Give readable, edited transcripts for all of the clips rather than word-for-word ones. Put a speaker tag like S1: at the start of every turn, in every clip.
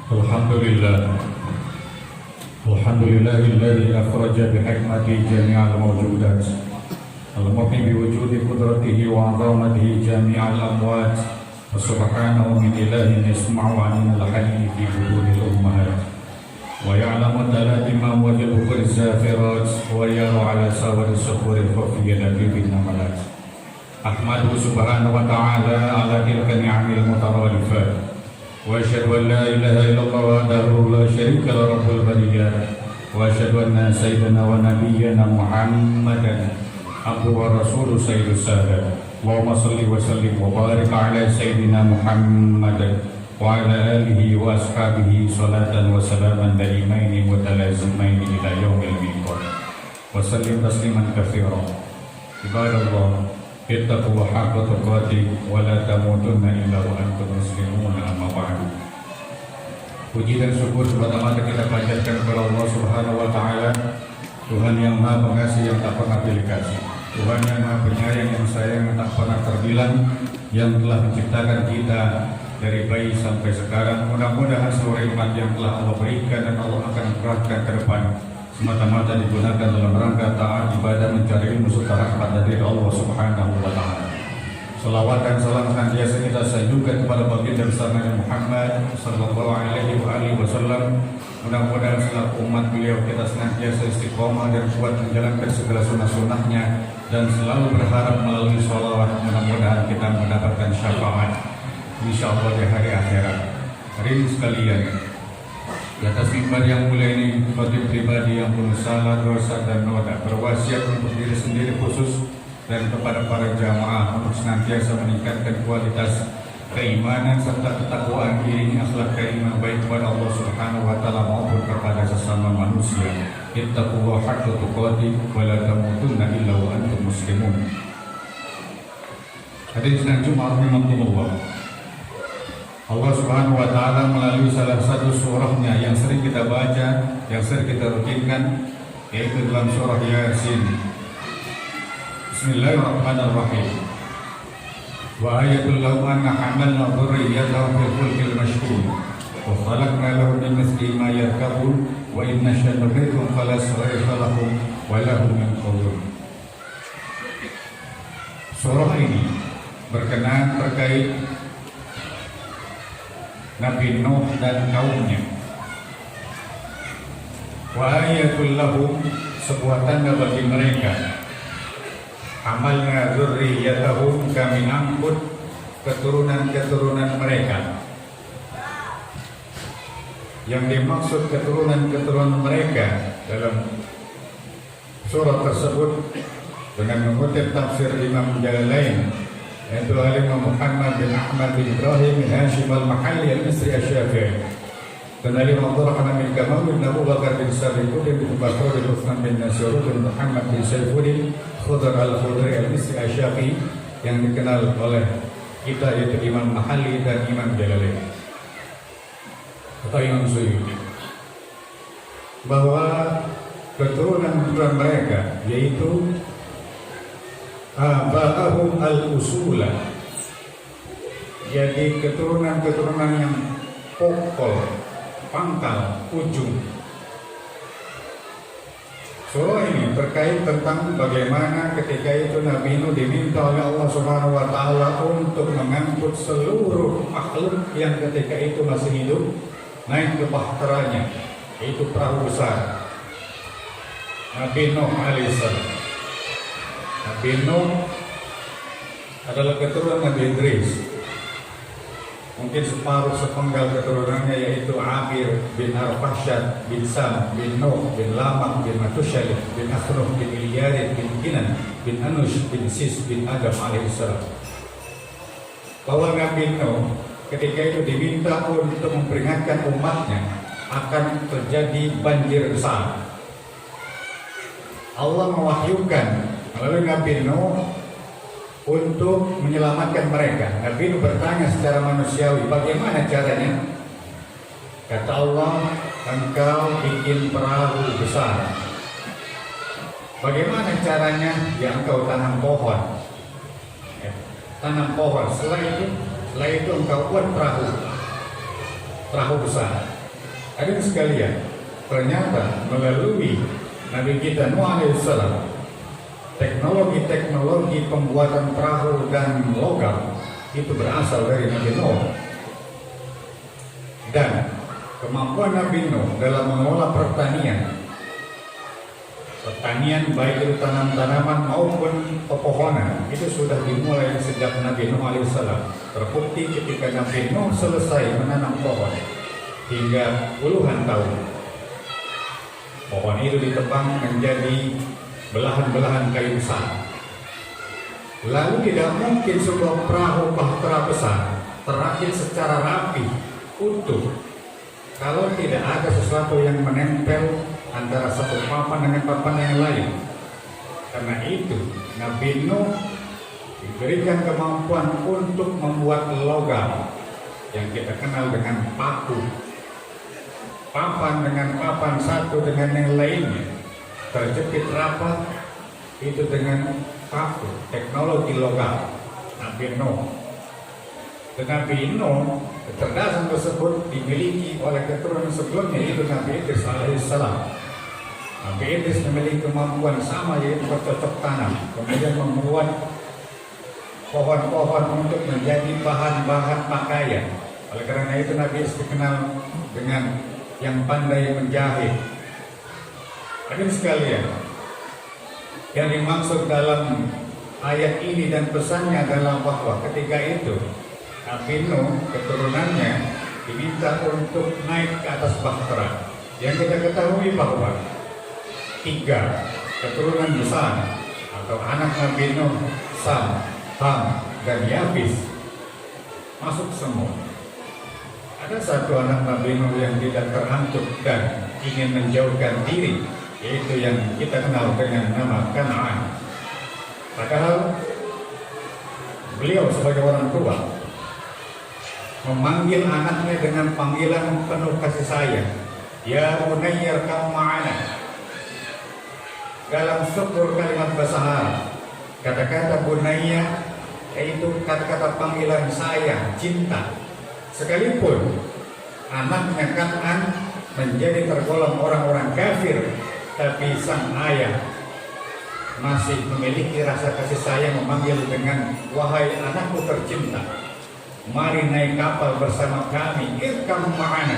S1: Alhamdulillah. Alhamdulillahilladzi akhraja bihikmatihi jami'al mawjudat. Al-muhyi biwujudi qudratihi wa 'azamatihi jami'al amwat. Wa subhanahu min ilahin yasma'u 'anil hayyi fi budunil ummahat. Wa ya'lamu dalati ma wajibu zafirat wa yara 'ala sawari suhuri khafiyati bin namalat. Ahmadu subhanahu wa ta'ala 'ala tilka ni'amil mutaradifat. وأشهد أن لا إله إلا الله وحده لا شريك له رب البريات وأشهد أن سيدنا ونبينا محمدا عبده ورسوله سيد السادة اللهم صل وسلم وبارك على سيدنا محمد وعلى آله وأصحابه صلاة وسلاما دائمين متلازمين إلى يوم الميقات وسلم تسليما كثيرا عباد الله اتقوا حق تقاته ولا تموتن إلا وأنتم مسلمون أما بعد. Puji dan syukur semata-mata kita panjatkan kepada Allah Subhanahu wa Ta'ala, Tuhan yang Maha Pengasih yang tak pernah pilih kasih, Tuhan yang Maha Penyayang yang sayang yang tak pernah terbilang, yang telah menciptakan kita dari bayi sampai sekarang. Mudah-mudahan seluruh iman yang telah Allah berikan dan Allah akan kerahkan ke depan semata-mata digunakan dalam rangka taat ibadah mencari ilmu serta rahmat dari Allah Subhanahu wa Ta'ala. Salawat dan salam senantiasa kita sanjungkan kepada baginda besar Nabi Muhammad sallallahu alaihi wasallam. Mudah-mudahan selaku umat beliau kita senantiasa istiqomah dan kuat menjalankan segala sunnah-sunnahnya dan selalu berharap melalui salawat mudah-mudahan kita mendapatkan syafaat insyaallah di hari akhirat. Hadirin sekalian, di atas mimbar yang mulia ini, khatib pribadi yang penuh salah, dosa dan noda berwasiat untuk diri sendiri khusus dan kepada para jamaah untuk senantiasa meningkatkan kualitas keimanan serta ketakwaan diri, akhlak karimah baik kepada Allah Subhanahu wa Ta'ala maupun kepada sesama manusia. Ittaqullaha haqqa tuqatih wa la tamutunna illa wa antum muslimun. Hadirin sidang Jumat rahimakumullah. Allah Subhanahu wa Ta'ala melalui salah satu surahnya yang sering kita baca, yang sering kita rutinkan, yaitu dalam surah Yasin. Bismillahirrahmanirrahim. Wa ayatul lahu anna hamalna dhurriyyatahu fil fulkil mashhun wa khalaqna lahu min mithlihi ma yarkabun wa in nasha'u nughriqhum fala sarifa lahum wa lahum yanqudun. Surah ini berkenaan terkait Nabi Nuh dan kaumnya. Wa ayatul lahum, sebuah tanda bagi mereka. Amalna dzurriyyatahum, kami angkut keturunan-keturunan mereka. Yang dimaksud keturunan-keturunan mereka dalam surah tersebut dengan mengutip tafsir Imam Jalalain, yaitu Imam Muhammad bin Ahmad bin Ibrahim bin Hashim al-Mahalli al-Misri al-Syafi'i, dan Imam Abdurrahman bin Kamal bin Abu Bakar bin Sabiqudin bin Bakr bin Uthman bin Nasir bin Muhammad bin Saifuddin Khudr al-Khudri al-Misri al-Syafi'i, yang dikenal oleh kita yaitu Imam Mahalli dan Imam Jalalain atau Imam Suyuti, bahwa keturunan mereka yaitu aba'ahum al-usula, jadi keturunan-keturunan yang pokok, pangkal, ujung. Surah ini terkait tentang bagaimana ketika itu Nabi Nuh diminta oleh Allah Subhanahu wa Ta'ala untuk mengangkut seluruh makhluk yang ketika itu masih hidup naik ke bahteranya, yaitu perahu besar Nabi Nuh alaihissalam. Nabi Nuh adalah keturunan Nabi Idris. Mungkin separuh sepenggal keturunannya yaitu Amir bin Arfahsyad bin Sam bin Nuh bin Lamah bin Matusyal bin Akhruh bin Ilyarid bin Kinan bin Anush bin Sis bin Adam alaihissalam. Bahwa Nabi Nuh ketika itu diminta untuk memperingatkan umatnya akan terjadi banjir besar. Allah mewahyukan melalui Nabi Nuh untuk menyelamatkan mereka. Nabi Nuh bertanya secara manusiawi, bagaimana caranya? Kata Allah, engkau bikin perahu besar. Bagaimana caranya? Ya engkau tanam pohon. Tanam pohon. Setelah itu engkau buat perahu besar. Hadirin sekalian, ternyata melalui Nabi kita Nuh alaihissalam, teknologi pembuatan perahu dan logam itu berasal dari Nabi Nuh. Dan kemampuan Nabi Nuh dalam mengolah pertanian baik itu tanaman maupun pepohonan itu sudah dimulai sejak Nabi Nuh alaihissalam. Terbukti ketika Nabi Nuh selesai menanam pohon hingga puluhan tahun, pohon itu ditebang menjadi belahan-belahan kayu besar. Lalu tidak mungkin sebuah perahu bahtera besar terakit secara rapi utuh kalau tidak ada sesuatu yang menempel antara satu papan dengan papan yang lain. Karena itu Nabi Nuh diberikan kemampuan untuk membuat logam yang kita kenal dengan paku. Papan dengan papan satu dengan yang lainnya terjepit rapat itu dengan paku, teknologi logam Nabi Nuh. Dan Nabi Nuh, kecerdasan tersebut dimiliki oleh keturunan sebelumnya, yaitu Nabi Idris alaihissalam. Nabi Idris memiliki kemampuan sama, yaitu bercocok tanam, kemudian membuat pohon-pohon untuk menjadi bahan-bahan pakaian. Oleh karena itu Nabi Idris dikenal dengan yang pandai menjahit. Hadirin sekalian, yang dimaksud dalam ayat ini dan pesannya adalah bahwa ketika itu Nabi Nuh keturunannya diminta untuk naik ke atas bahtera. Yang kita ketahui bahwa 3 keturunan besar atau anak Nabi Nuh, Sam, Ham, dan Yafis masuk semua. Ada satu anak Nabi Nuh yang tidak terantuk dan ingin menjauhkan diri, yaitu yang kita kenal dengan nama Kan'an. Padahal beliau sebagai orang tua memanggil anaknya dengan panggilan penuh kasih sayang, ya bunayya irkam ma'ana. Dalam struktur kalimat bahasa Arab, kata-kata bunayya yaitu kata-kata panggilan sayang, cinta. Sekalipun anaknya Kan'an menjadi tergolong orang-orang kafir, tapi sang ayah masih memiliki rasa kasih sayang, memanggil dengan wahai anakku tercinta, mari naik kapal bersama kami, irkam ma'ana.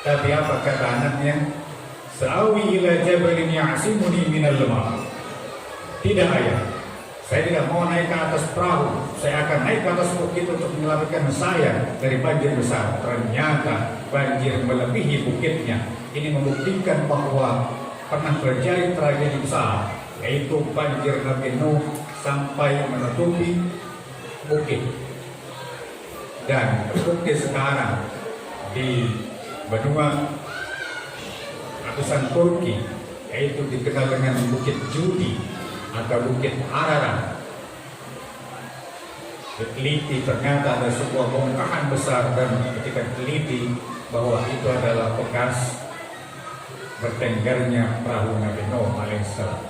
S1: Tapi apa kata anaknya? Sa'awi ila jabalin ya'simuni minal ma'. Tidak ayah, saya tidak mau naik ke atas perahu, saya akan naik ke atas bukit untuk menyelamatkan saya dari banjir besar. Ternyata banjir melebihi bukitnya. Ini membuktikan bahwa pernah terjadi tragedi besar, yaitu banjir Nabi Nuh sampai menutupi bukit. Dan terbukti sekarang di benua lapisan Turki, yaitu dikenal dengan Bukit Judi atau Bukit Ararat. Diteliti ternyata ada sebuah bongkahan besar, dan ketika diteliti bahwa itu adalah bekas bertenggernya perahu Nabi Nuh alaihissalam.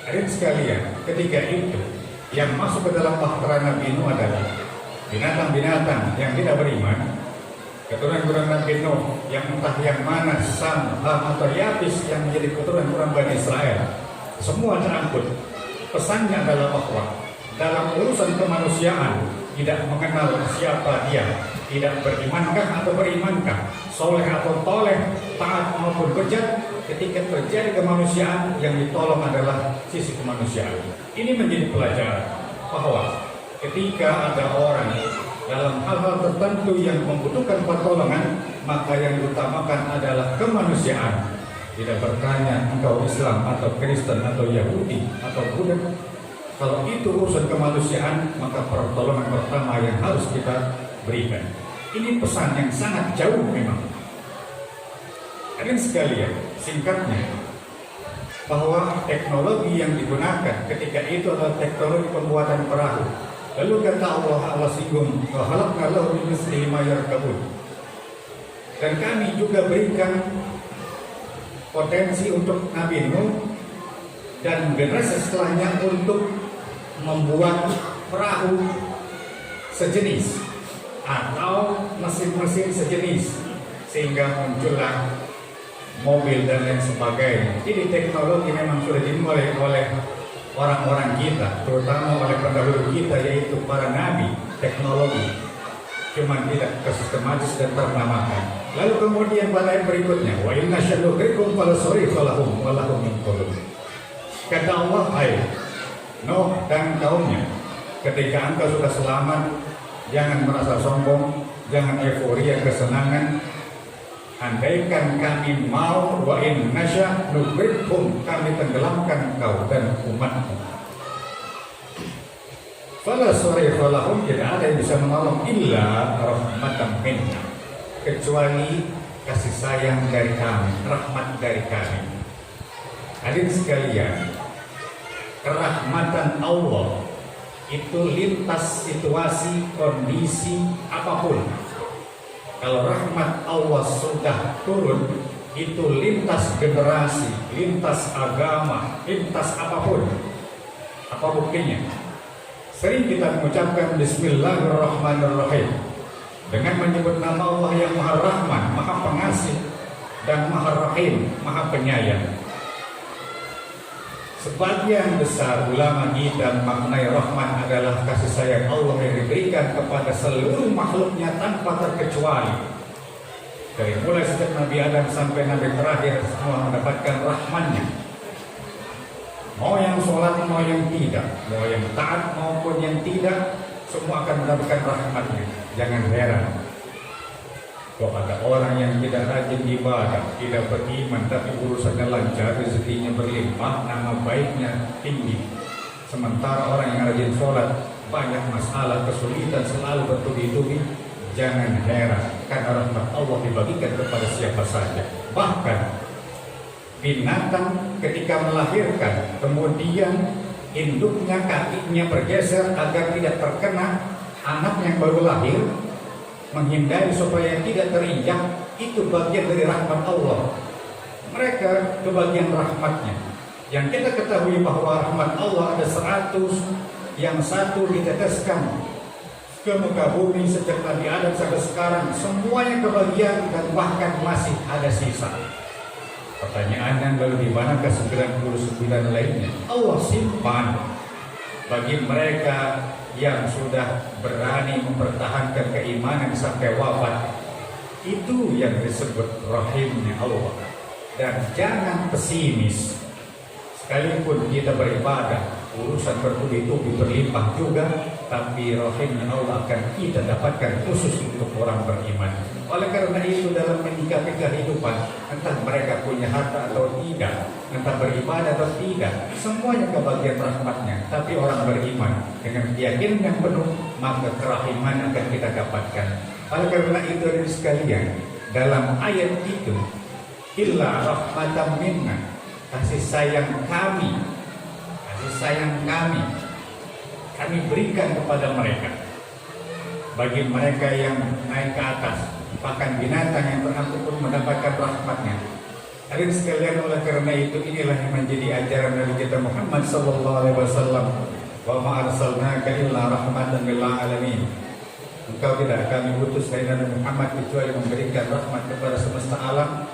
S1: Hadirin sekalian, ketika itu yang masuk ke dalam bahtera Nabi Nuh adalah binatang-binatang yang tidak beriman, keturunan Nabi Nuh yang entah yang mana, Sam, Ham, atau Yafis yang menjadi keturunan Bani Israel. Semua terangkut. Pesannya adalah bahwa dalam urusan kemanusiaan tidak mengenal siapa dia, tidak berimankah atau berimankah, soleh atau toleh, taat maupun bejat. Ketika terjadi kemanusiaan, yang ditolong adalah sisi kemanusiaan. Ini menjadi pelajaran bahwa ketika ada orang dalam hal-hal tertentu yang membutuhkan pertolongan, maka yang diutamakan adalah kemanusiaan. Tidak bertanya engkau Islam atau Kristen atau Yahudi atau Buddha. Kalau itu urusan kemanusiaan, maka pertolongan pertama yang harus kita berikan. Ini pesan yang sangat jauh memang. Hadirin sekalian, singkatnya bahwa teknologi yang digunakan ketika itu adalah teknologi pembuatan perahu. Lalu kata Allah singgung, "Khalaqna lahu min mislihi ma yarkabun." Dan kami juga berikan potensi untuk Nabi Nuh dan generasi setelahnya untuk membuat perahu sejenis atau mesin mesin-mesin sejenis, sehingga muncullah mobil dan lain sebagainya. Jadi teknologi memang sudah dimulai oleh orang-orang kita, terutama oleh pendahulu kita, yaitu para nabi. Teknologi cuma tidak sistematis dan ternamakan. Lalu kemudian pada ayat berikutnya, wa inna syadukrikum fala sarifalahum walahum min qulub. Kata Allah, hai Nuh dan kaumnya, ketika engkau sudah selamat, jangan merasa sombong, jangan euforia kesenangan. Andaikan kami mau, wa in nasya nughriqhum, kami tenggelamkan engkau dan umatmu. Fala sarifa lahum, tidak ada yang bisa menolong illa rahmatan minna, kecuali kasih sayang dari kami, rahmat dari kami. Hadirin sekalian, kerahmatan Allah itu lintas situasi, kondisi apapun. Kalau rahmat Allah sudah turun, itu lintas generasi, lintas agama, lintas apapun. Apa buktinya? Sering kita mengucapkan Bismillahirrahmanirrahim dengan menyebut nama Allah yang Maha Rahman, Maha Pengasih, dan Maha Rahim, Maha Penyayang. Sebagian besar ulama kita maknai rahman adalah kasih sayang Allah yang diberikan kepada seluruh makhluknya tanpa terkecuali. Dari mulai sejak Nabi Adam sampai Nabi terakhir, semua mendapatkan rahmannya. Mau yang sholat, mau yang tidak, mau yang taat maupun yang tidak, semua akan mendapatkan rahmatnya. Jangan heran kalau ada orang yang tidak rajin ibadah, tidak beriman, tapi urusannya lancar, rezekinya berlimpah, nama baiknya tinggi. Sementara orang yang rajin sholat, banyak masalah, kesulitan, selalu bertubi-tubi. Jangan heran, karena rahmat Allah dibagikan kepada siapa saja. Bahkan binatang ketika melahirkan, kemudian induknya, kakinya bergeser agar tidak terkena anak yang baru lahir, menghindari supaya tidak terinjak, itu bagian dari rahmat Allah. Mereka kebagian rahmatnya. Yang kita ketahui bahwa rahmat Allah ada 100, yang satu diteteskan ke muka bumi sejak Nabi Adam sampai sekarang, semuanya kebagian dan bahkan masih ada sisa. Pertanyaannya, lalu di manakah 99 lainnya? Allah simpan bagi mereka yang sudah berani mempertahankan keimanan sampai wafat. Itu yang disebut rahimnya Allah. Dan jangan pesimis. Sekalipun kita beribadah, urusan bertubi-tubi berlimpah juga, tapi rahimnya Allah akan kita dapatkan khusus untuk orang beriman. Oleh karena itu, dalam menyikapi kehidupan, entah mereka punya harta atau tidak, entah beribadah atau tidak, semuanya kebagian rahmatnya. Tapi orang beriman dengan keyakinan yang penuh, maka kerahiman akan kita dapatkan. Oleh karena itu, dari sekalian, dalam ayat itu, illa rahmatan minna, kasih sayang kami, kami berikan kepada mereka. Bagi mereka yang naik ke atas, bahkan binatang yang terangkut pun mendapatkan rahmatnya. Hadirin sekalian, oleh karena itu, inilah yang menjadi ajaran Nabi kita Muhammad SAW. Wa ma arsalnaka illa rahmatan lil alamin. Engkau tidak kami utus dari Nabi Muhammad kecuali memberikan rahmat kepada semesta alam.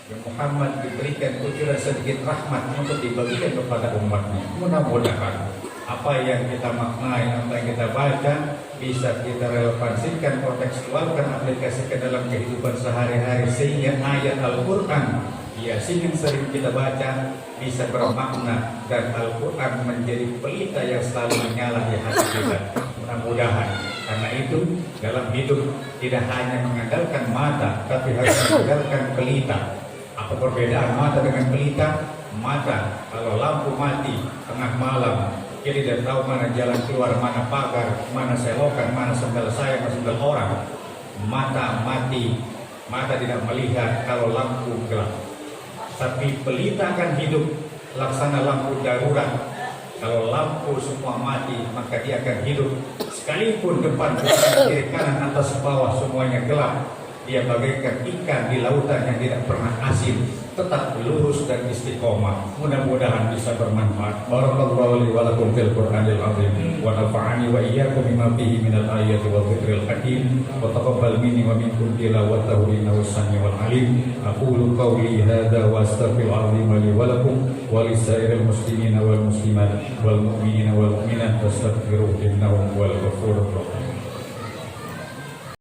S1: Dan Muhammad diberikan kucuran sedikit rahmat untuk dibagikan kepada umatnya. Mudah-mudahan apa yang kita maknai, apa yang kita baca, bisa kita relevansikan, kontekstualkan, aplikasikan dalam kehidupan sehari-hari, sehingga ayat Al-Quran yang sering kita baca bisa bermakna, dan Al-Quran menjadi pelita yang selalu menyala di hati kita. Mudah-mudahan. Karena itu, dalam hidup tidak hanya mengandalkan mata, tapi harus mengandalkan pelita. Apa perbedaan mata dengan pelita? Mata, kalau lampu mati tengah malam, kita tidak tahu mana jalan keluar, mana pagar, mana selokan, mana sendal saya, mana sendal orang. Mata mati, mata tidak melihat kalau lampu gelap. Tapi pelita akan hidup laksana lampu darurat. Kalau lampu semua mati, maka dia akan hidup. Sekalipun depan, kiri, kanan, atas, bawah semuanya gelap, dia bagaikan ikan di lautan yang tidak pernah asin, tetap lurus dan istiqomah. Mudah-mudahan bisa bermanfaat. Barakallahu li wa lakum fil Qur'anil azim wa nafa'ani wa iyyakum bima fihi minal ayati wal dzikril hakim wa taqabbal minni wa minkum tilawatahu innahu samiul alim. Aqulu qawli hadza wa astaghfirul azim li wa lakum wa lisairil muslimina wal muslimat wal mu'minina wal mu'minat fastaghfiruhu innahu huwal ghafurur rahim.